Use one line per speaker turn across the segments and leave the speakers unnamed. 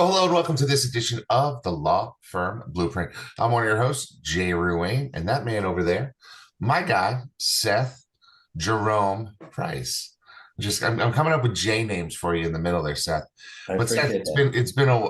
Well, hello and welcome to this edition of the Law Firm Blueprint. I'm one of your hosts, Jay Ruane, and that man over there, my guy, Seth Jerome Price. I'm coming up with J names for you in the middle there, Seth.
I
But Seth,
appreciate that.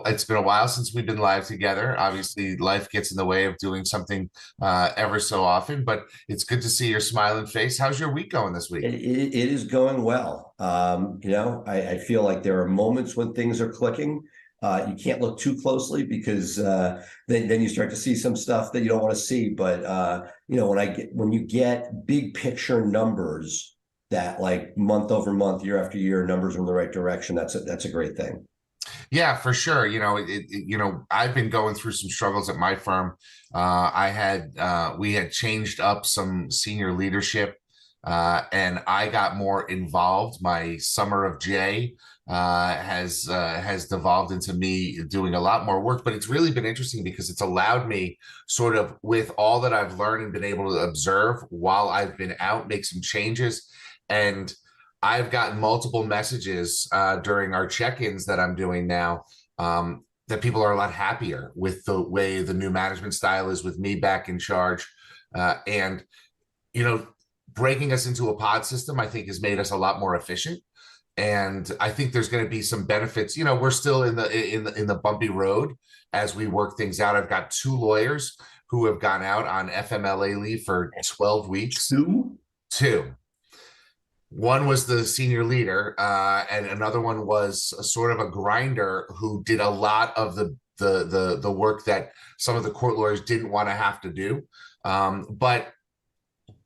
it's been a while since we've been live together. Obviously, life gets in the way of doing something ever so often, but it's good to see your smiling face. How's your week going this week?
It is going well. I feel like there are moments when things are clicking. You can't look too closely because then you start to see some stuff that you don't want to see. But when you get big picture numbers that like month over month, year after year, numbers are in the right direction, that's a great thing.
Yeah, for sure. I've been going through some struggles at my firm. We had changed up some senior leadership, and I got more involved. My summer of J has devolved into me doing a lot more work, but it's really been interesting because it's allowed me sort of with all that I've learned and been able to observe while I've been out, make some changes. And I've gotten multiple messages during our check-ins that I'm doing now that people are a lot happier with the way the new management style is with me back in charge. And, you know, breaking us into a pod system, I think has made us a lot more efficient. And I think there's going to be some benefits. You know, we're still in the bumpy road as we work things out. I've got two lawyers who have gone out on FMLA leave for 12 weeks. Two. One was the senior leader, and another one was a sort of a grinder who did a lot of the work that some of the court lawyers didn't want to have to do. But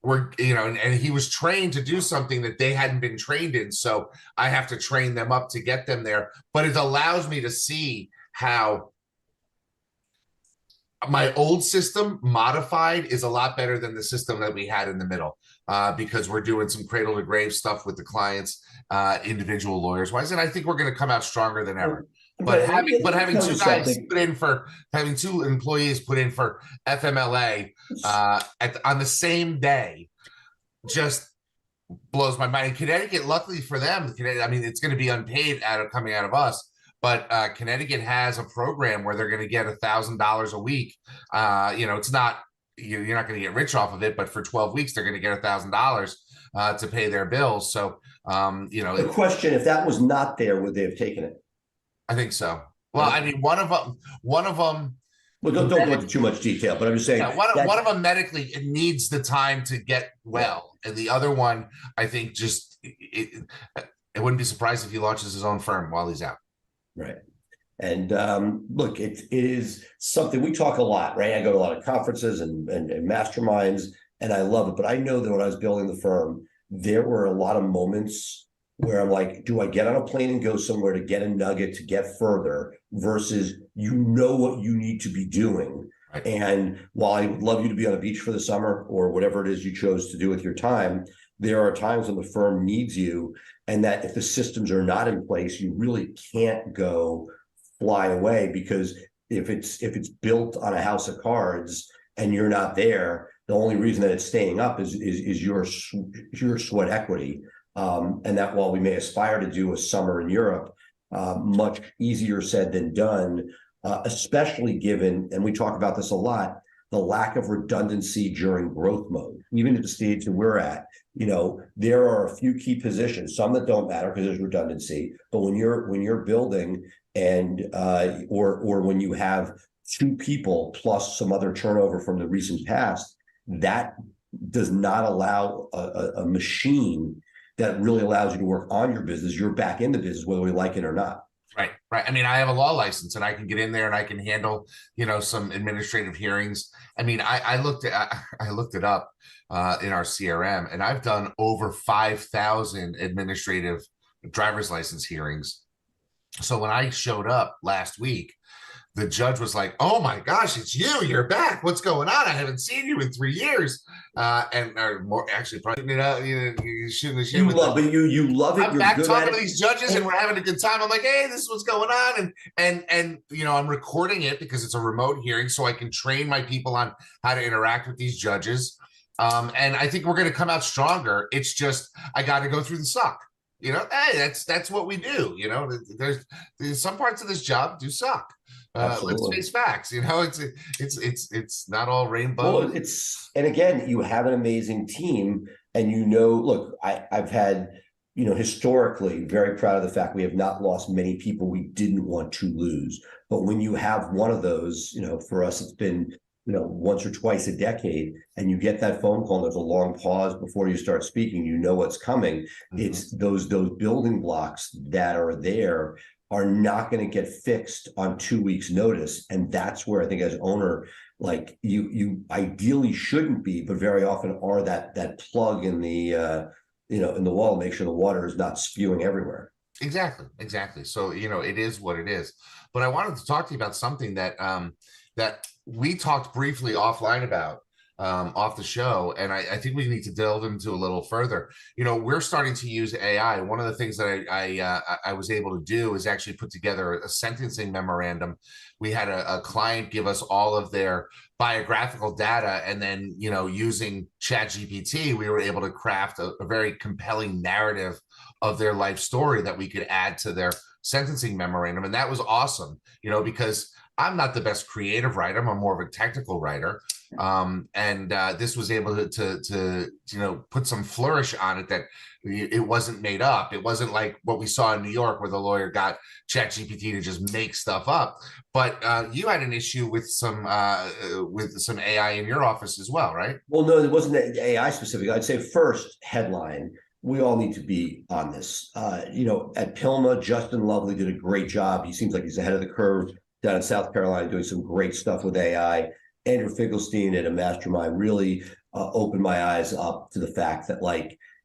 and he was trained to do something that they hadn't been trained in. So I have to train them up to get them there. But it allows me to see how my old system modified is a lot better than the system that we had in the middle, because we're doing some cradle to grave stuff with the clients, individual lawyers wise. And I think we're going to come out stronger than ever. But having two guys put in for having two employees put in for FMLA on the same day just blows my mind. In Connecticut, luckily for them, I mean, it's going to be unpaid coming out of us. But Connecticut has a program where they're going to get $1,000 a week. It's not you're not going to get rich off of it, but for 12 weeks they're going to get $1,000 to pay their bills. So
the question: if that was not there, would they have taken it?
I think so. Well, I mean, one of them.
Well, don't go into too much detail, but I'm just saying.
Yeah, one of them medically it needs the time to get well, and the other one, I think, just it wouldn't be surprised if he launches his own firm while he's out.
Right. And look, it is something we talk a lot, right? I go to a lot of conferences and masterminds, and I love it. But I know that when I was building the firm, there were a lot of moments where I'm like, do I get on a plane and go somewhere to get a nugget, to get further, versus what you need to be doing. Right. And while I would love you to be on a beach for the summer or whatever it is you chose to do with your time, there are times when the firm needs you, and that if the systems are not in place, you really can't go fly away, because if it's built on a house of cards and you're not there, the only reason that it's staying up is your sweat equity. And that while we may aspire to do a summer in Europe, much easier said than done, especially given, and we talk about this a lot, the lack of redundancy during growth mode. Even at the stage that we're at, there are a few key positions, some that don't matter because there's redundancy, but when you're building and or when you have two people plus some other turnover from the recent past, that does not allow a machine that really allows you to work on your business. You're back in the business, whether we like it or not.
Right. I mean, I have a law license and I can get in there and I can handle, some administrative hearings. I mean, I looked it up in our CRM, and I've done over 5,000 administrative driver's license hearings. So when I showed up last week, the judge was like, "Oh my gosh, it's you! You're back. What's going on? I haven't seen you in 3 years." Or more, actually, probably you shouldn't have.
You love it. You love it.
I'm back talking to these judges, and we're having a good time. I'm like, "Hey, this is what's going on," and I'm recording it because it's a remote hearing, so I can train my people on how to interact with these judges. And I think we're going to come out stronger. It's just I got to go through the suck. Hey, that's what we do. There's some parts of this job do suck. Let's
Absolutely.
face facts. It's not all rainbows.
Well, and again, you have an amazing team, and look, I've had, historically very proud of the fact we have not lost many people we didn't want to lose. But when you have one of those, for us, it's been, once or twice a decade, and you get that phone call, and there's a long pause before you start speaking, what's coming. It's those building blocks that are there are not going to get fixed on 2 weeks notice. And that's where I think as owner, like you ideally shouldn't be, but very often are that plug in the in the wall to make sure the water is not spewing everywhere.
Exactly. So, it is what it is. But I wanted to talk to you about something that we talked briefly offline about, off the show, and I think we need to delve into a little further. We're starting to use AI. One of the things that I was able to do is actually put together a sentencing memorandum. We had a client give us all of their biographical data, and then using ChatGPT, we were able to craft a very compelling narrative of their life story that we could add to their sentencing memorandum, and that was awesome. Because I'm not the best creative writer. I'm more of a technical writer. And this was able to put some flourish on it, that it wasn't made up. It wasn't like what we saw in New York where the lawyer got ChatGPT to just make stuff up. But you had an issue with some AI in your office as well, right?
Well, no, it wasn't AI specific. I'd say first headline, we all need to be on this. At Pilma, Justin Lovely did a great job. He seems like he's ahead of the curve down in South Carolina, doing some great stuff with AI. Andrew Finkelstein at a mastermind really opened my eyes up to the fact that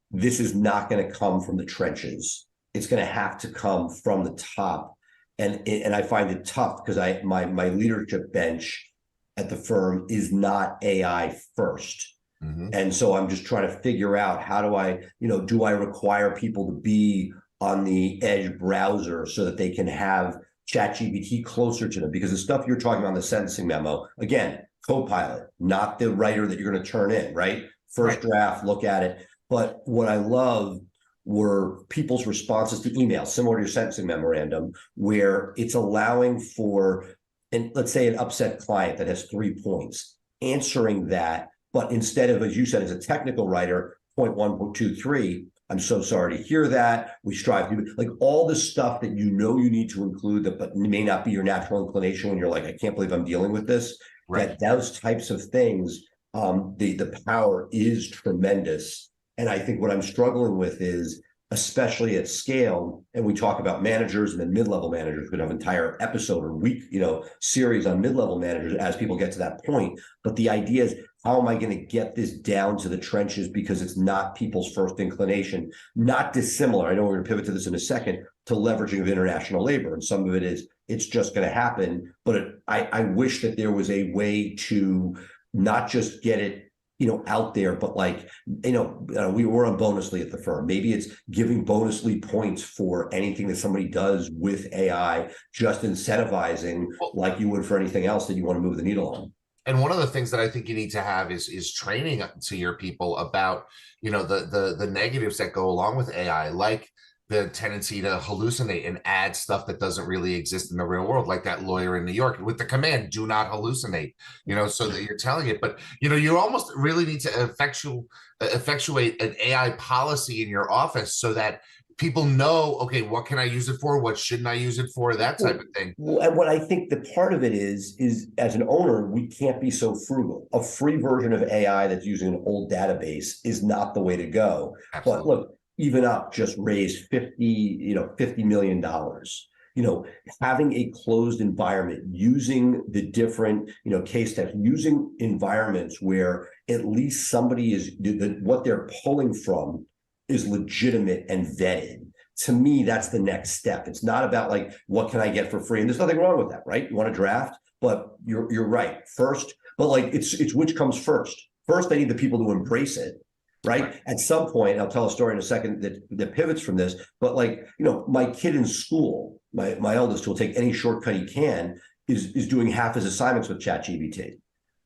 this is not going to come from the trenches. It's going to have to come from the top, and I find it tough because my leadership bench at the firm is not AI first. And so I'm just trying to figure out how do I require people to be on the Edge browser so that they can have ChatGPT closer to them? Because the stuff you're talking about in the sentencing memo, again, co-pilot, not the writer that you're going to turn in, right? First draft, look at it. But what I love were people's responses to email, similar to your sentencing memorandum, where it's allowing for, and let's say an upset client that has 3 points, answering that. But instead of, as you said, as a technical writer, point 1, point 2, 3, I'm so sorry to hear that. We strive to, all the stuff that you need to include, but may not be your natural inclination when you're like, I can't believe I'm dealing with this. Right. That those types of things, the power is tremendous. And I think what I'm struggling with is, especially at scale, and we talk about managers and then mid-level managers. We could have an entire episode or week, series on mid-level managers as people get to that point. But the idea is, how am I going to get this down to the trenches? Because it's not people's first inclination, not dissimilar. I know we're going to pivot to this in a second, to leveraging of international labor. And some of it is, it's just going to happen. But I wish that there was a way to not just get it out there, but we were on Bonusly at the firm. Maybe it's giving Bonusly points for anything that somebody does with AI, just incentivizing like you would for anything else that you want to move the needle on.
And one of the things that I think you need to have is training to your people about, the negatives that go along with AI, like the tendency to hallucinate and add stuff that doesn't really exist in the real world, like that lawyer in New York with the command, do not hallucinate, so that you're telling it. But, you almost really need to effectuate an AI policy in your office so that people know, okay, what can I use it for? What shouldn't I use it for? That type of thing.
Well, and what I think the part of it is as an owner, we can't be so frugal. A free version of AI that's using an old database is not the way to go. Absolutely. But look, even up just raised $50 million. Having a closed environment, using the different, case tests, using environments where at least somebody is, what they're pulling from is legitimate and vetted. To me, that's the next step. It's not about what can I get for free? And there's nothing wrong with that, right? You want to draft, but you're right. First, but it's which comes first. First, I need the people to embrace it. Right. At some point, I'll tell a story in a second that pivots from this. But my kid in school, my eldest, who will take any shortcut he can, is doing half his assignments with ChatGPT.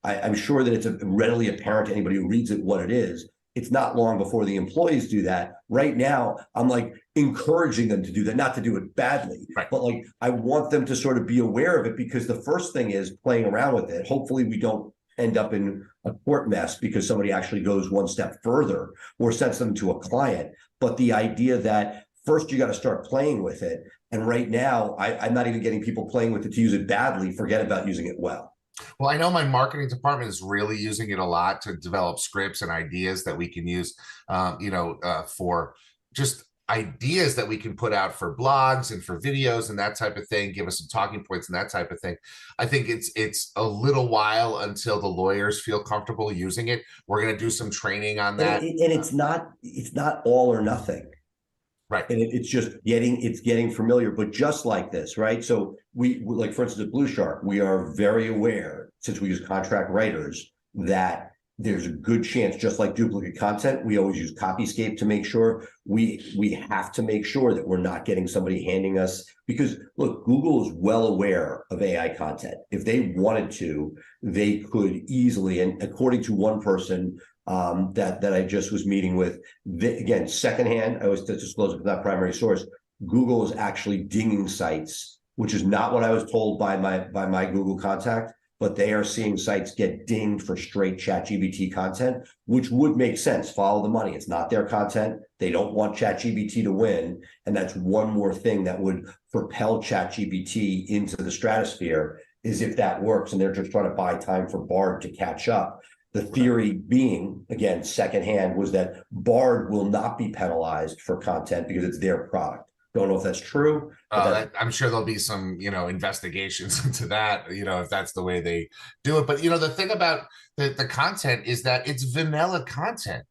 I'm sure that it's readily apparent to anybody who reads it what it is. it's not long before the employees do that. Right now, I'm like encouraging them to do that, not to do it badly,
Right.
but like I want them to sort of be aware of it, because the first thing is playing around with it. Hopefully we don't end up in a court mess because somebody actually goes one step further or sends them to a client. But the idea that first you got to start playing with it. And right now, I'm not even getting people playing with it to use it badly. Forget about using it well.
Well, I know my marketing department is really using it a lot to develop scripts and ideas that we can use, for just ideas that we can put out for blogs and for videos and that type of thing, give us some talking points and that type of thing. I think it's a little while until the lawyers feel comfortable using it. We're going to do some training on that.
And it's not all or nothing.
Right.
And it's just getting familiar, but just like this, right? So we like, for instance, at Blue Shark, we are very aware, since we use contract writers, that there's a good chance, just like duplicate content, we always use Copyscape to make sure we have to make sure that we're not getting somebody handing us, because look, Google is well aware of AI content. If they wanted to, they could easily, and according to one person that I just was meeting with, again, secondhand, I always disclose it, not primary source, Google is actually dinging sites, which is not what I was told by my Google contact, but they are seeing sites get dinged for straight ChatGPT content, which would make sense. Follow the money. It's not their content. They don't want ChatGPT to win. And that's one more thing that would propel ChatGPT into the stratosphere, is if that works and they're just trying to buy time for Bard to catch up. The theory being, again, secondhand, was that Bard will not be penalized for content because it's their product. Don't know if that's true.
I'm sure there'll be some, investigations into that, if that's the way they do it. But, the thing about the content is that it's vanilla content,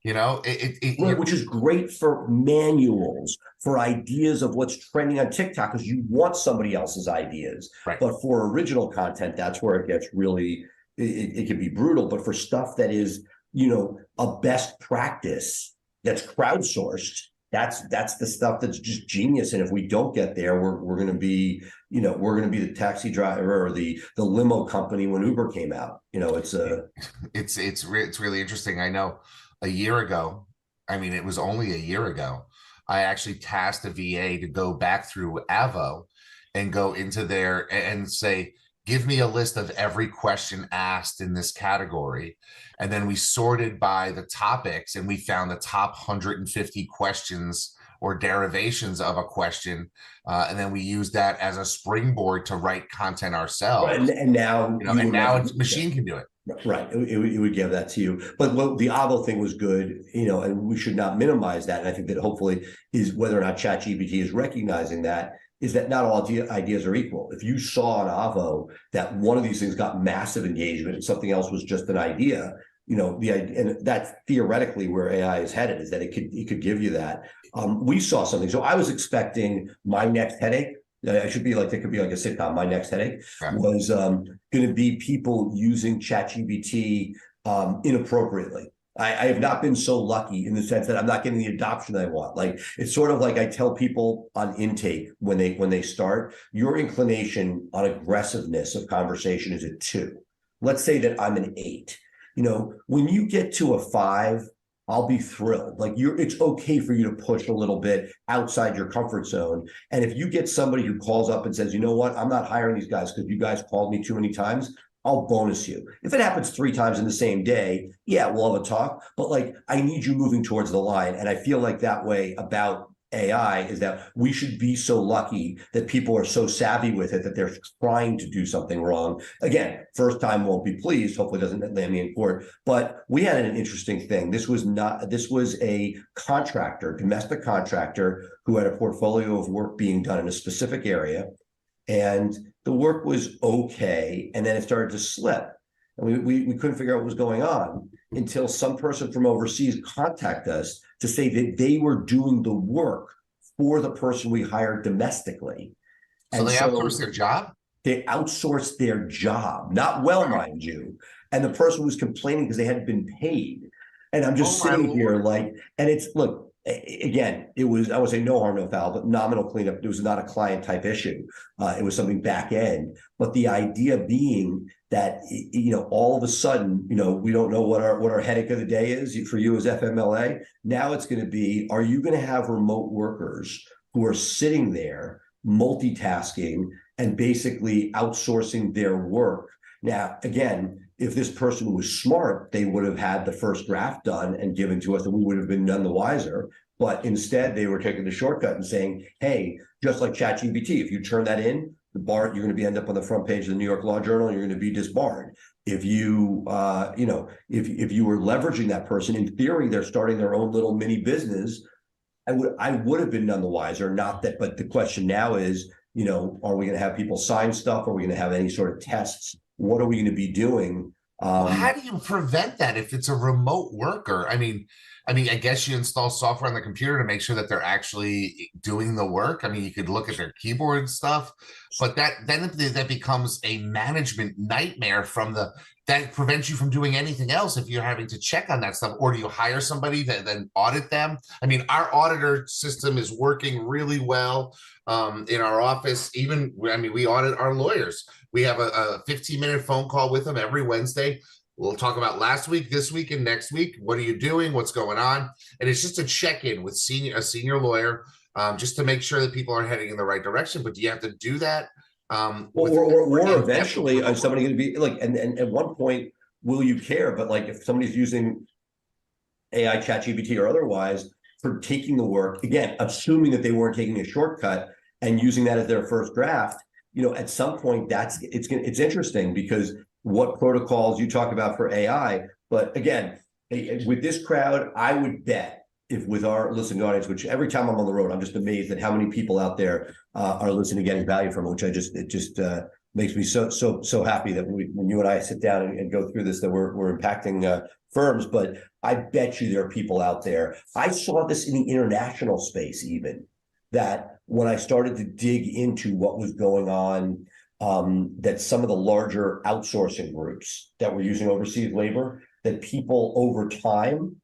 which is great for manuals, for ideas of what's trending on TikTok, because you want somebody else's ideas.
Right.
But for original content, that's where it gets really, it can be brutal. But for stuff that is, a best practice that's crowdsourced, that's the stuff that's just genius. And if we don't get there, we're going to be, we're going to be the taxi driver or the limo company when Uber came out.
It's really interesting. I know a year ago, it was only a year ago, I actually tasked a VA to go back through Avo and go into there and say, give me a list of every question asked in this category. And then we sorted by the topics and we found the top 150 questions or derivations of a question. And then we used that as a springboard to write content ourselves.
Right. And now,
machine can do it.
Right. It would give that to you. But the Avo thing was good, and we should not minimize that. And I think that hopefully is whether or not ChatGPT is recognizing that, is that not all ideas are equal. If you saw on Avo that one of these things got massive engagement and something else was just an idea, the idea, and that's theoretically where AI is headed, is that it could give you that. We saw something. So I was expecting My Next Headache. I should be like, it could be like a sitcom. My Next Headache was going to be people using ChatGPT inappropriately. I have not been so lucky in the sense that I'm not getting the adoption I want. Like, it's sort of like I tell people on intake when they start, your inclination on aggressiveness of conversation is a 2. Let's say that I'm an 8. When you get to a 5, I'll be thrilled. Like, it's okay for you to push a little bit outside your comfort zone. And if you get somebody who calls up and says, you know what, I'm not hiring these guys because you guys called me too many times, I'll bonus you. If it happens 3 times in the same day, yeah, we'll have a talk. But like, I need you moving towards the line. And I feel like that way about AI is that we should be so lucky that people are so savvy with it that they're trying to do something wrong. Again, first time won't be pleased. Hopefully it doesn't land me in court. But we had an interesting thing. This was a contractor, domestic contractor, who had a portfolio of work being done in a specific area. And the work was okay. And then it started to slip. And we couldn't figure out what was going on until some person from overseas contacted us to say that they were doing the work for the person we hired domestically.
So they outsourced their job?
They outsourced their job, not well, mind you. And the person was complaining because they hadn't been paid. And I'm just sitting here like, and it's, look, again, it was, I would say no harm, no foul, but nominal cleanup. It was not a client type issue. It was something back end. But the idea being that, all of a sudden, we don't know what our headache of the day is for you as FMLA. Now it's going to be, are you going to have remote workers who are sitting there multitasking and basically outsourcing their work? Now, again, if this person was smart, they would have had the first draft done and given to us, and we would have been none the wiser. But instead, they were taking the shortcut and saying, hey, just like ChatGPT, if you turn that in, the bar, you're going to end up on the front page of the New York Law Journal, and you're going to be disbarred. If you, if you were leveraging that person, in theory, they're starting their own little mini business. I would have been none the wiser. Not that, but the question now is, are we going to have people sign stuff? Are we going to have any sort of tests? What are we going to be doing?
Well, how do you prevent that if it's a remote worker? I mean, I guess you install software on the computer to make sure that they're actually doing the work. I mean, you could look at their keyboard and stuff, but that becomes a management nightmare that prevents you from doing anything else if you're having to check on that stuff. Or do you hire somebody to then audit them? I mean, our auditor system is working really well in our office. Even, we audit our lawyers. We have a 15-minute phone call with them every Wednesday. We'll talk about last week, this week, and next week. What are you doing? What's going on? And it's just a check-in with a senior lawyer, just to make sure that people are heading in the right direction. But do you have to do that?
Or eventually, is somebody going to be like, and at one point, will you care? But like, if somebody's using AI, ChatGPT, or otherwise for taking the work, again, assuming that they weren't taking a shortcut and using that as their first draft, at some point, it's interesting, because what protocols you talk about for AI. But again, with this crowd, I would bet, if with our listening audience, which every time I'm on the road, I'm just amazed at how many people out there are listening, getting value from it, which it just makes me so happy that when you and I sit down and go through this, that we're impacting firms. But I bet you there are people out there. I saw this in the international space, even, that when I started to dig into what was going on, that some of the larger outsourcing groups that were using overseas labor, that people over time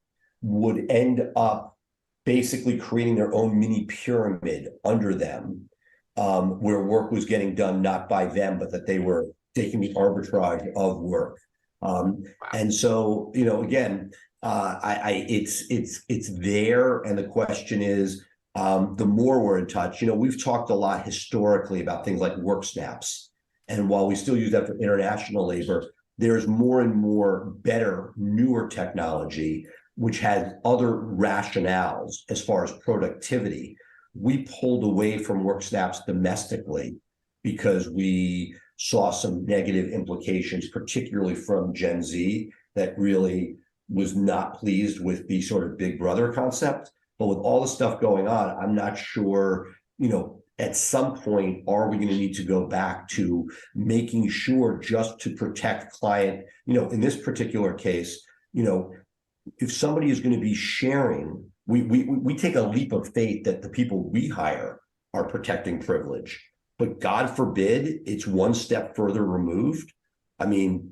would end up basically creating their own mini pyramid under them, where work was getting done not by them, but that they were taking the arbitrage of work. And so, again, it's there, and the question is, the more we're in touch, we've talked a lot historically about things like work snaps. And while we still use that for international labor, there's more and more better, newer technology, which has other rationales as far as productivity. We pulled away from work snaps domestically because we saw some negative implications, particularly from Gen Z, that really was not pleased with the sort of big brother concept. But with all the stuff going on, I'm not sure, at some point, are we going to need to go back to making sure, just to protect client, in this particular case, if somebody is going to be sharing, we take a leap of faith that the people we hire are protecting privilege. But God forbid it's one step further removed. I mean,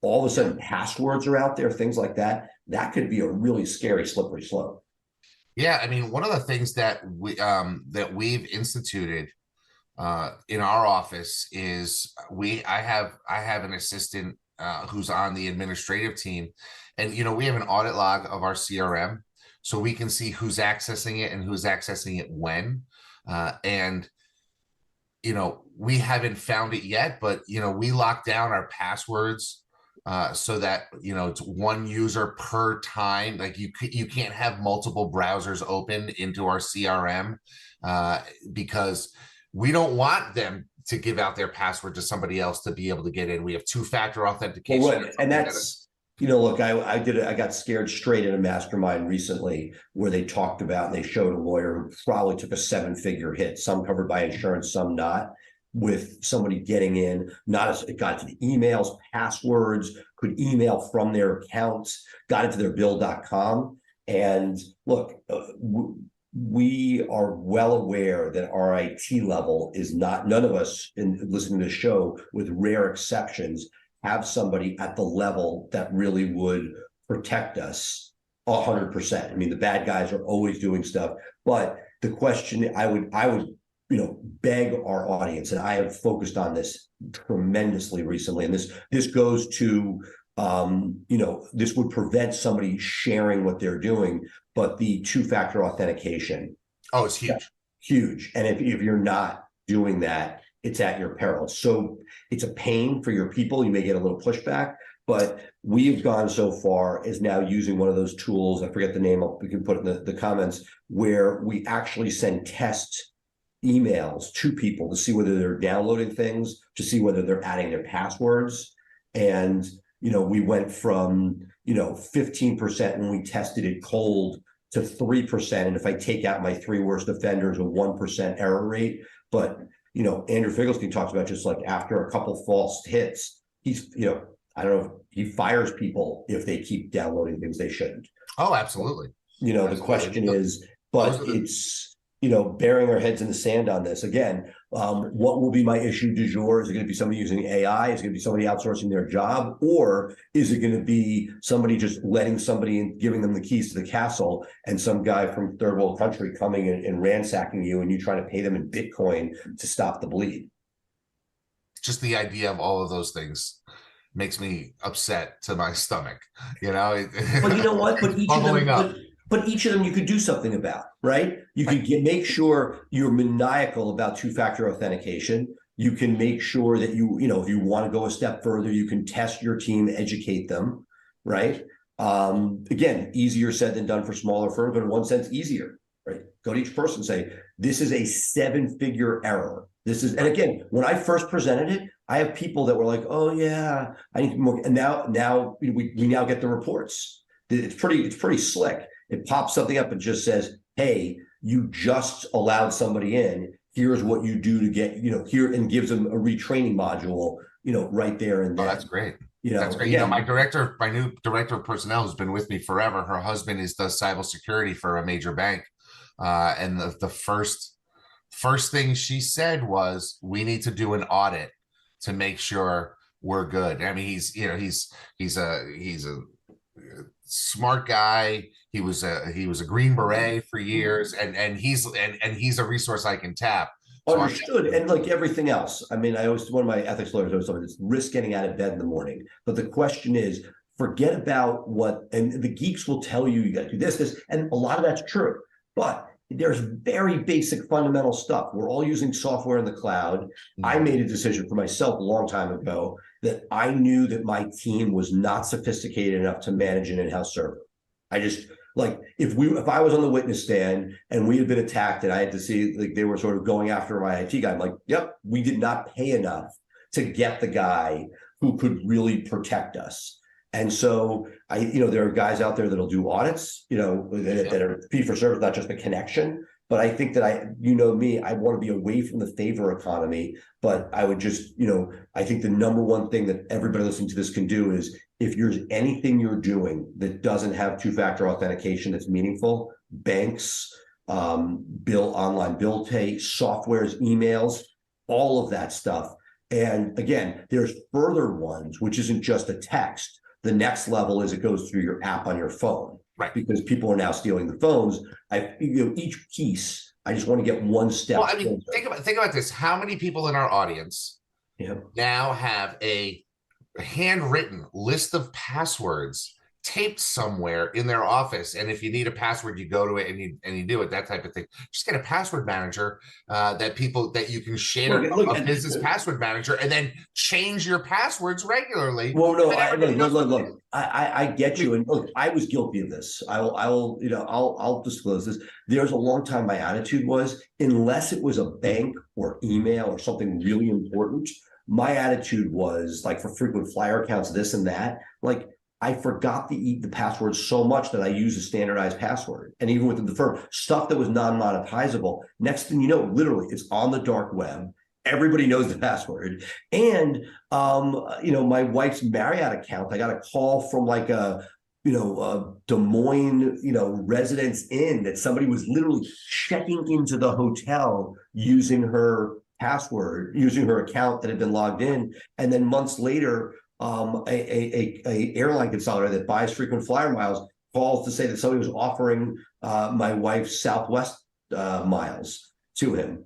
all of a sudden passwords are out there, things like that. That could be a really scary, slippery slope.
Yeah, one of the things that we've instituted in our office is I have an assistant who's on the administrative team, and we have an audit log of our CRM, so we can see who's accessing it and who's accessing it when, and we haven't found it yet, but we lock down our passwords so that it's one user per time. Like you can't have multiple browsers open into our CRM because we don't want them to give out their password to somebody else to be able to get in. We have two-factor authentication.
Well, right. And that's, look, I got scared straight in a mastermind recently where they talked about, and they showed a lawyer who probably took a 7-figure hit, some covered by insurance, some not, with somebody getting in, it got to the emails, passwords, could email from their accounts, got into their bill.com. And look, we are well aware that our IT level is none of us in listening to the show, with rare exceptions, have somebody at the level that really would protect us 100%. I mean, the bad guys are always doing stuff, but the question I would beg our audience, and I have focused on this tremendously recently, and this goes to this would prevent somebody sharing what they're doing, but the two-factor authentication.
Oh, it's huge.
Huge. And if you're not doing that, it's at your peril. So it's a pain for your people. You may get a little pushback, but we've gone so far as now using one of those tools. I forget the name. We can put it in the comments, where we actually send test emails to people to see whether they're downloading things, to see whether they're adding their passwords. And, we went from, 15% when we tested it cold to 3%. And if I take out my 3 worst offenders, a 1% error rate. But, Andrew Finkelstein talks about just like after a couple false hits, he's, I don't know, he fires people if they keep downloading things they shouldn't.
Oh, absolutely.
The question is, but it's, burying our heads in the sand on this. Again, what will be my issue du jour? Is it going to be somebody using AI? Is it going to be somebody outsourcing their job? Or is it going to be somebody just letting somebody and giving them the keys to the castle, and some guy from third world country coming and ransacking you, and you trying to pay them in Bitcoin to stop the bleed?
Just the idea of all of those things makes me upset to my stomach, But
you know what? But each of them you could do something about, right? You could make sure you're maniacal about two-factor authentication. You can make sure that if you want to go a step further, you can test your team, educate them, right? Again, easier said than done for smaller firms, but in one sense, easier, right? Go to each person and say, this is a 7-figure error. And again, when I first presented it, I have people that were like, oh yeah, I need more. And now we now get the reports. It's pretty slick. It pops something up and just says, hey, you just allowed somebody in. Here's what you do to get, here, and gives them a retraining module, right there and then.
Oh, that's great. That's great. Again, my new director of personnel, who's been with me forever, her husband does cybersecurity for a major bank. And the first thing she said was, we need to do an audit to make sure we're good. I mean, he's a smart guy. He was a Green Beret for years, and he's a resource I can tap.
Understood. And like everything else, I mean, one of my ethics lawyers always told me, it's risk getting out of bed in the morning. But the question is, forget about and the geeks will tell you got to do this, and a lot of that's true. But there's very basic fundamental stuff. We're all using software in the cloud. Mm-hmm. I made a decision for myself a long time ago that I knew that my team was not sophisticated enough to manage an in-house server. I just, like, if I was on the witness stand and we had been attacked and I had to see, like, they were sort of going after my IT guy, I'm like, yep, we did not pay enough to get the guy who could really protect us. And so there are guys out there that'll do audits, that are fee for service, not just a connection. But I think that me, I want to be away from the favor economy. But I would just, I think the number one thing that everybody listening to this can do is, if there's anything you're doing that doesn't have two-factor authentication that's meaningful, banks, online bill pay, softwares, emails, all of that stuff. And again, there's further ones, which isn't just a text. The next level is it goes through your app on your phone,
right?
Because people are now stealing the phones. Each piece, I just want to get one step.
Well, I mean, think about this. How many people in our audience now have a handwritten list of passwords taped somewhere in their office, and if you need a password, you go to it and you do it, that type of thing? Just get a password manager that you can share, a business password manager, and then change your passwords regularly.
Well, no, look, I get you, and look, I was guilty of this. I'll disclose this. There's a long time my attitude was, unless it was a bank or email or something really important, my attitude was, like, for frequent flyer accounts, this and that, like, I forgot the password so much that I use a standardized password. And even within the firm, stuff that was non-monetizable, next thing you know, literally, it's on the dark web. Everybody knows the password. And, my wife's Marriott account, I got a call from like a Des Moines, Residence Inn, that somebody was literally checking into the hotel using her password, using her account that had been logged in. And then months later, a airline consolidator that buys frequent flyer miles calls to say that somebody was offering my wife's Southwest miles to him.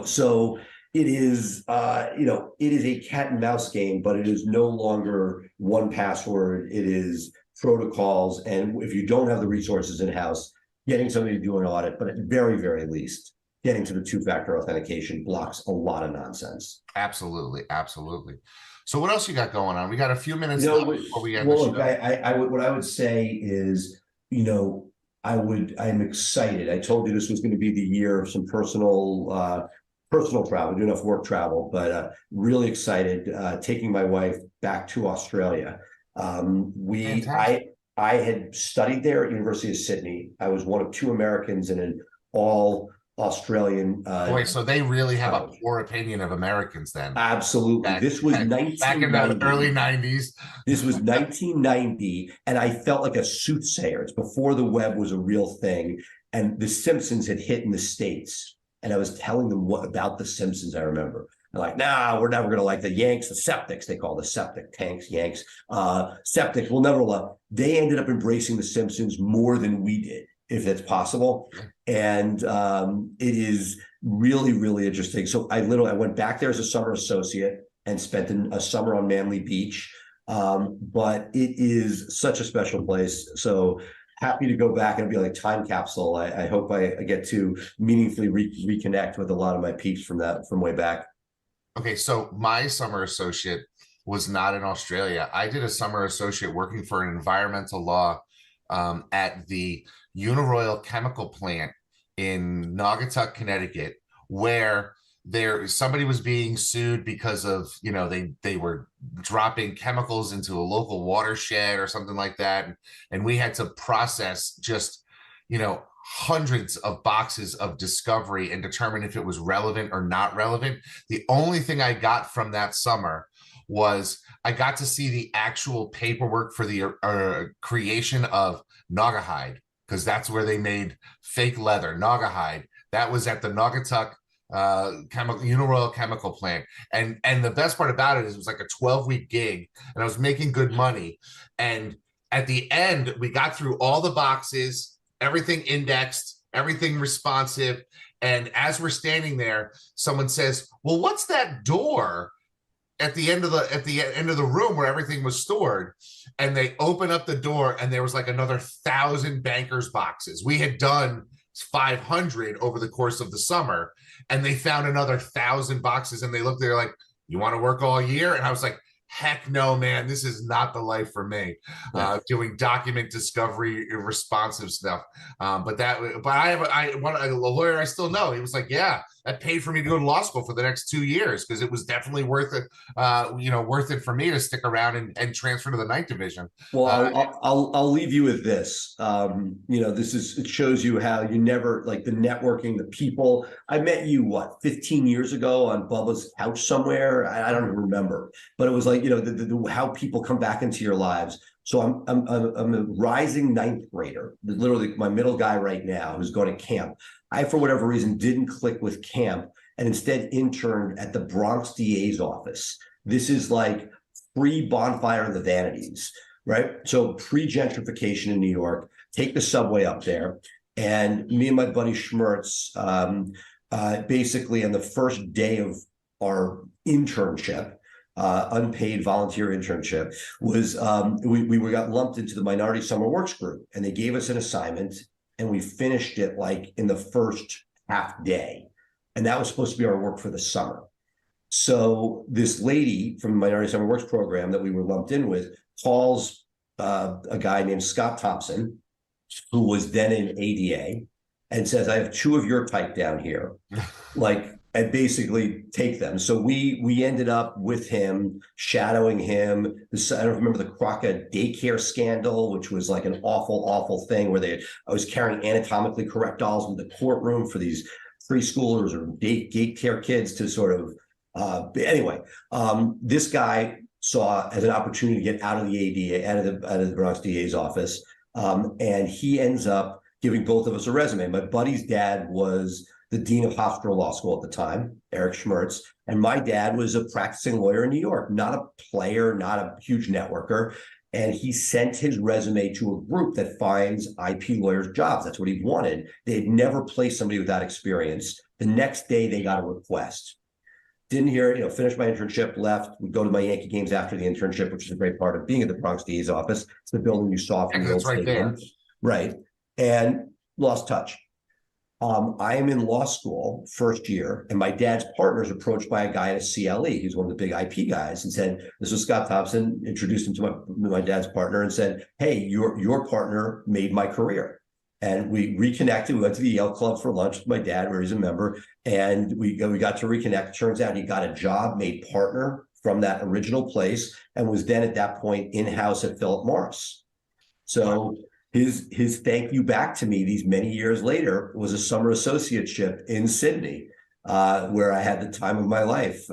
So it is, it is a cat and mouse game, but it is no longer one password. It is protocols. And if you don't have the resources in-house, getting somebody to do an audit, but at very, very least, getting to the two-factor authentication blocks a lot of nonsense.
Absolutely. Absolutely. So what else you got going on? We got a few minutes left before we end the show.
What I would say is, I'm excited. I told you this was going to be the year of some personal travel, do enough work travel, but really excited, taking my wife back to Australia. I had studied there at University of Sydney. I was one of two Americans in an all Australian.
Boy, so they really have a poor opinion of Americans then.
Absolutely. This was
back in the early 90s.
This was 1990, and I felt like a soothsayer. It's before the web was a real thing, and The Simpsons had hit in the States, and I was telling them what about The Simpsons. I remember. They're like, nah, we're never going to like the Yanks, the Septics. They call the septic tanks, Yanks. Septics, we'll never love. They ended up embracing The Simpsons more than we did, if that's possible. And it is really, really interesting. So I went back there as a summer associate and spent a summer on Manly Beach. But it is such a special place. So happy to go back and be like time capsule. I hope I get to meaningfully reconnect with a lot of my peeps from way back.
Okay, so my summer associate was not in Australia. I did a summer associate working for an environmental law at the Uniroyal chemical plant in Naugatuck, Connecticut, where somebody was being sued because of, they were dropping chemicals into a local watershed or something like that. And we had to process just, hundreds of boxes of discovery and determine if it was relevant or not relevant. The only thing I got from that summer was I got to see the actual paperwork for the creation of Naugahyde, because that's where they made fake leather, Naugahyde. That was at the Naugatuck Uniroyal chemical plant. And the best part about it is it was like a 12-week gig, and I was making good money. And at the end, we got through all the boxes, everything indexed, everything responsive. And as we're standing there, someone says, well, what's that door at the end of the room where everything was stored? And they open up the door, and there was like another 1,000 bankers boxes. We had done 500 over the course of the summer, and they found another 1,000 boxes, and they looked, they're like, you want to work all year? And I was like, heck no, man, this is not the life for me. Doing document discovery, responsive stuff. But I have a lawyer I still know. He was like, yeah, that paid for me to go to law school for the next 2 years, because it was definitely worth it. Worth it for me to stick around and transfer to the Ninth Division.
Well, I'll leave you with this. It shows you how you never, like, the networking, the people. I met you 15 years ago on Bubba's couch somewhere. I don't even remember, but it was like, how people come back into your lives. So I'm a rising ninth grader, literally my middle guy right now, who's going to camp. I, for whatever reason, didn't click with camp and instead interned at the Bronx DA's office. This is like pre-Bonfire of the Vanities, right? So pre-gentrification in New York, take the subway up there. And me and my buddy Schmertz, basically on the first day of our internship, unpaid volunteer internship, was we got lumped into the Minority Summer Works group, and they gave us an assignment, and we finished it like in the first half day, and that was supposed to be our work for the summer. So this lady from the Minority Summer Works program that we were lumped in with calls a guy named Scott Thompson, who was then in ADA, and says, I have two of your type down here, and basically take them. So we ended up with him, shadowing him. I don't remember the Crockett daycare scandal, which was like an awful, awful thing where I was carrying anatomically correct dolls into the courtroom for these preschoolers or daycare kids to sort of, anyway, this guy saw as an opportunity to get out of the ADA, out of the Bronx DA's office. And he ends up giving both of us a resume. My buddy's dad was the dean of hospital law school at the time, Eric Schmertz. And my dad was a practicing lawyer in New York, not a player, not a huge networker. And he sent his resume to a group that finds IP lawyers jobs. That's what he wanted. They had never placed somebody with that experience. The next day they got a request. Didn't hear it, finished my internship, left, would go to my Yankee games after the internship, which is a great part of being at the Bronx DA's office. It's the building you saw from the old
right
stadium.
there.
Right. And lost touch. I am in law school first year, and my dad's partner is approached by a guy at a CLE. He's one of the big IP guys, and said, "This is Scott Thompson." Introduced him to my dad's partner and said, "Hey, your partner made my career." And we reconnected. We went to the Yale Club for lunch with my dad, where he's a member, and we got to reconnect. Turns out he got a job, made partner from that original place, and was then at that point in-house at Philip Morris. So his thank you back to me these many years later was a summer associateship in Sydney, where I had the time of my life,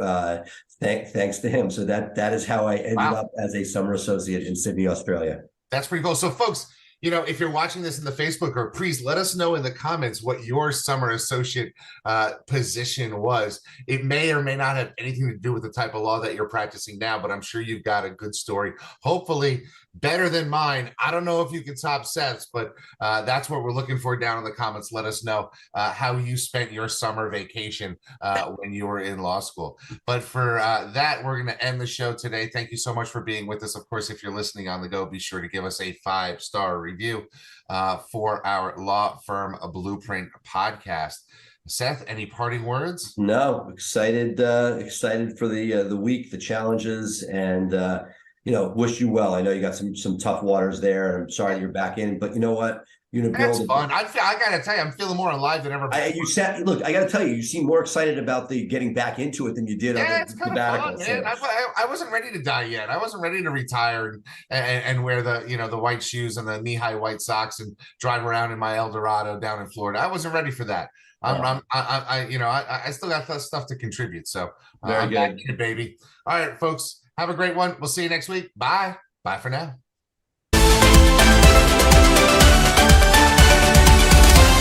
thanks to him. So that is how I ended up as a summer associate in Sydney, Australia.
That's pretty cool. So folks, if you're watching this in the Facebook group, please let us know in the comments what your summer associate position was. It may or may not have anything to do with the type of law that you're practicing now, but I'm sure you've got a good story. Hopefully better than mine. I don't know if you can top Seth's, but that's what we're looking for down in the comments. Let us know how you spent your summer vacation when you were in law school. But for that, we're going to end the show today. Thank you so much for being with us. Of course, if you're listening on the go, be sure to give us a 5-star review for our Law Firm Blueprint podcast. Seth, any parting words?
No, excited for the week, the challenges, and wish you well. I know you got some tough waters there, and I'm sorry you're back in, but you know what? You're gonna build.
That's fun. I gotta tell you, I'm feeling more alive than ever before.
Look, I gotta tell you, you seem more excited about the getting back into it than you did on the sabbatical.
Fun, man. I wasn't ready to die yet. I wasn't ready to retire and wear the white shoes and the knee-high white socks and drive around in my Eldorado down in Florida. I wasn't ready for that. I still got stuff to contribute. So I'm back in it, baby. All right, folks. Have a great one. We'll see you next week. Bye. Bye for now.